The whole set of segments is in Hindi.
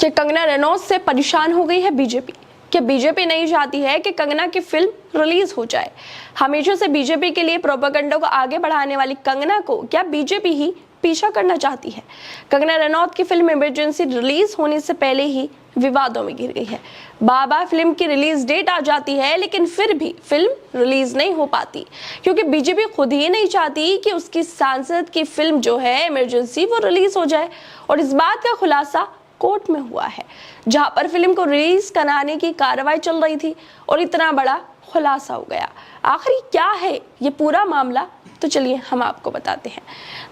कि कंगना रनौत से परेशान हो गई है बीजेपी। कि बीजेपी नहीं चाहती है कि कंगना की फिल्म रिलीज हो जाए। हमेशा से बीजेपी के लिए प्रोपेगेंडा को आगे बढ़ाने वाली कंगना को क्या बीजेपी ही पीछा करना चाहती है? कंगना रनौत की फिल्म इमरजेंसी रिलीज होने से पहले ही विवादों में घिर गई है। बाबा फिल्म की रिलीज डेट आ जाती है लेकिन फिर भी फिल्म रिलीज नहीं हो पाती, क्योंकि बीजेपी खुद ही नहीं चाहती कि उसकी सांसद की फिल्म जो है इमरजेंसी वो रिलीज हो जाए। और इस बात का खुलासा कोर्ट में हुआ है, जहां पर फिल्म को रिलीज कराने की कार्रवाई चल रही थी और इतना बड़ा खुलासा हो गया। आखिर क्या है ये पूरा मामला, तो चलिए हम आपको बताते हैं।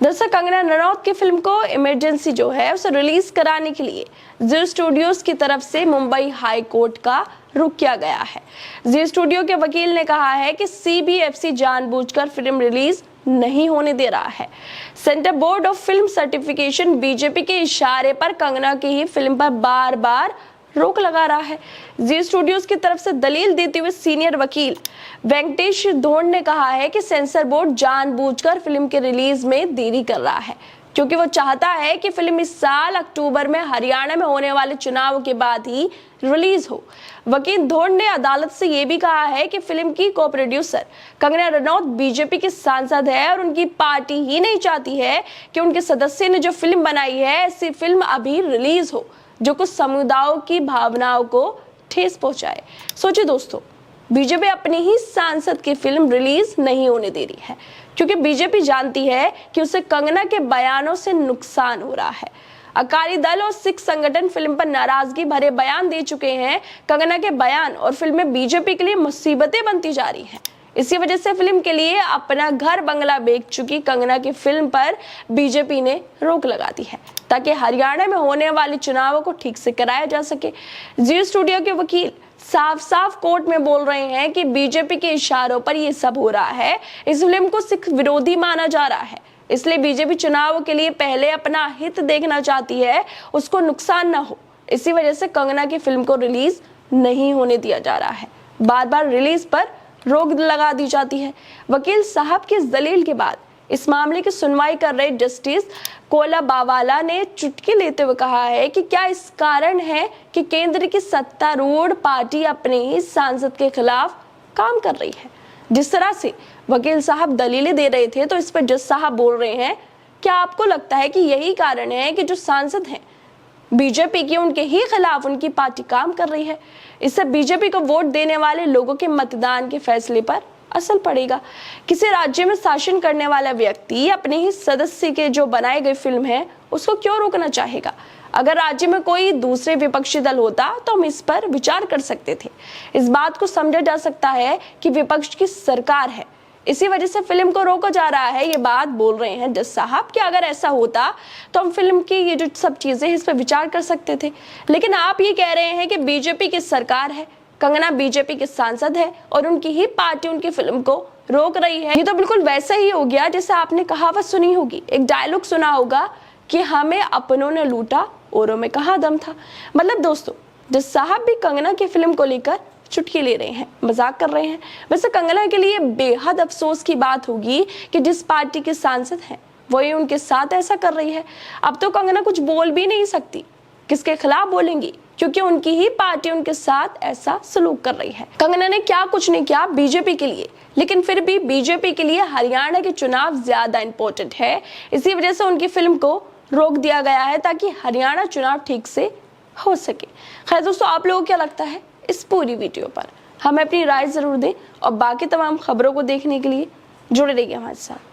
दरअसल कंगना रनौत की फिल्म को इमरजेंसी जो है उसे रिलीज कराने के लिए जी स्टूडियोज की तरफ से मुंबई हाई कोर्ट का रुख किया गया है। जी स्टूडियो के वकील ने कहा है कि CBFC जानबूझकर फिल्म रिलीज नहीं होने दे रहा है। Centre board of film certification BJP के इशारे पर कंगना की ही फिल्म पर बार बार रोक लगा रहा है। जी स्टूडियोज की तरफ से दलील देते हुए सीनियर वकील वेंकटेश धोंड ने कहा है कि सेंसर बोर्ड जानबूझकर फिल्म के रिलीज में देरी कर रहा है, क्योंकि वो चाहता है कि फिल्म इस साल अक्टूबर में हरियाणा में होने वाले चुनाव के बाद ही रिलीज हो। वकील धोंड ने अदालत से ये भी कहा है कि फिल्म की को प्रोड्यूसर कंगना रनौत बीजेपी की सांसद है और उनकी पार्टी ही नहीं चाहती है कि उनके सदस्य ने जो फिल्म बनाई है ऐसी फिल्म अभी रिलीज हो जो कुछ समुदायों की भावनाओं को ठेस पहुंचाए। सोचिए दोस्तों, बीजेपी अपनी ही सांसद की फिल्म रिलीज नहीं होने दे रही है, क्योंकि बीजेपी जानती है कि उसे कंगना के बयानों से नुकसान हो रहा है। अकाली दल और सिख संगठन फिल्म पर नाराजगी भरे बयान दे चुके हैं। कंगना के बयान और फिल्में बीजेपी के लिए मुसीबतें बनती जा रही हैं। इसी वजह से फिल्म के लिए अपना घर बंगला बेच चुकी कंगना की फिल्म पर बीजेपी ने रोक लगा दी है, ताकि हरियाणा में होने वाले चुनावों को ठीक से कराया जा सके। जी स्टूडियो के वकील साफ साफ कोर्ट में बोल रहे हैं कि बीजेपी के इशारों पर ये सब हो रहा है। इस फिल्म को सिख विरोधी माना जा रहा है, इसलिए बीजेपी चुनाव के लिए पहले अपना हित देखना चाहती है, उसको नुकसान ना हो। इसी वजह से कंगना की फिल्म को रिलीज नहीं होने दिया जा रहा है, बार बार रिलीज पर रोक लगा दी जाती है। वकील साहब की इस दलील के बाद इस मामले की सुनवाई कर रहे जस्टिस कोलाबावाला ने चुटकी लेते हुए कहा है कि क्या इस कारण है कि केंद्र की सत्तारूढ़ पार्टी अपने ही सांसद के खिलाफ काम कर रही है। जिस तरह से वकील साहब दलीलें दे रहे थे, तो इस पर जज साहब बोल रहे हैं, क्या आपको लगता है कि यही कारण है कि जो सांसद हैं बीजेपी की, उनके ही खिलाफ उनकी पार्टी काम कर रही है? इससे बीजेपी को वोट देने वाले लोगों के मतदान के फैसले पर असर पड़ेगा। किसी राज्य में शासन करने वाला व्यक्ति अपने ही सदस्य के जो बनाई गई फिल्म है उसको क्यों रोकना चाहेगा? अगर राज्य में कोई दूसरे विपक्षी दल होता तो हम इस पर विचार कर सकते थे। इस बात को समझा जा सकता है कि विपक्ष की सरकार है, इसी वजह से फिल्म को रोका जा रहा है। ये बात बोल रहे हैं जज साहब कि अगर ऐसा होता तो हम फिल्म की ये जो सब चीजें इस पर विचार कर सकते थे। लेकिन आप ये कह रहे हैं कि बीजेपी की सरकार है, कंगना बीजेपी के सांसद है और उनकी ही पार्टी उनकी फिल्म को रोक रही है। ये तो बिल्कुल वैसा ही हो गया जैसे आपने कहावत सुनी होगी, एक डायलॉग सुना होगा कि हमें अपनों ने लूटा औरों में कहाँ दम था। मतलब दोस्तों, जज साहब भी कंगना की फिल्म को लेकर चुटकी ले रहे हैं, मजाक कर रहे हैं। वैसे कंगना के लिए बेहद अफसोस की बात होगी कि जिस पार्टी के सांसद हैं वही उनके साथ ऐसा कर रही है। अब तो कंगना कुछ बोल भी नहीं सकती, किसके खिलाफ बोलेंगी, क्योंकि उनकी ही पार्टी उनके साथ ऐसा सलूक कर रही है। कंगना ने क्या कुछ नहीं किया बीजेपी के लिए, लेकिन फिर भी बीजेपी के लिए हरियाणा के चुनाव ज्यादा इंपॉर्टेंट है। इसी वजह से उनकी फिल्म को रोक दिया गया है ताकि हरियाणा चुनाव ठीक से हो सके। खैर दोस्तों, आप लोगों को क्या लगता है इस पूरी वीडियो पर? हमें अपनी राय जरूर दें और बाकी तमाम खबरों को देखने के लिए जुड़े रहिए हमारे साथ।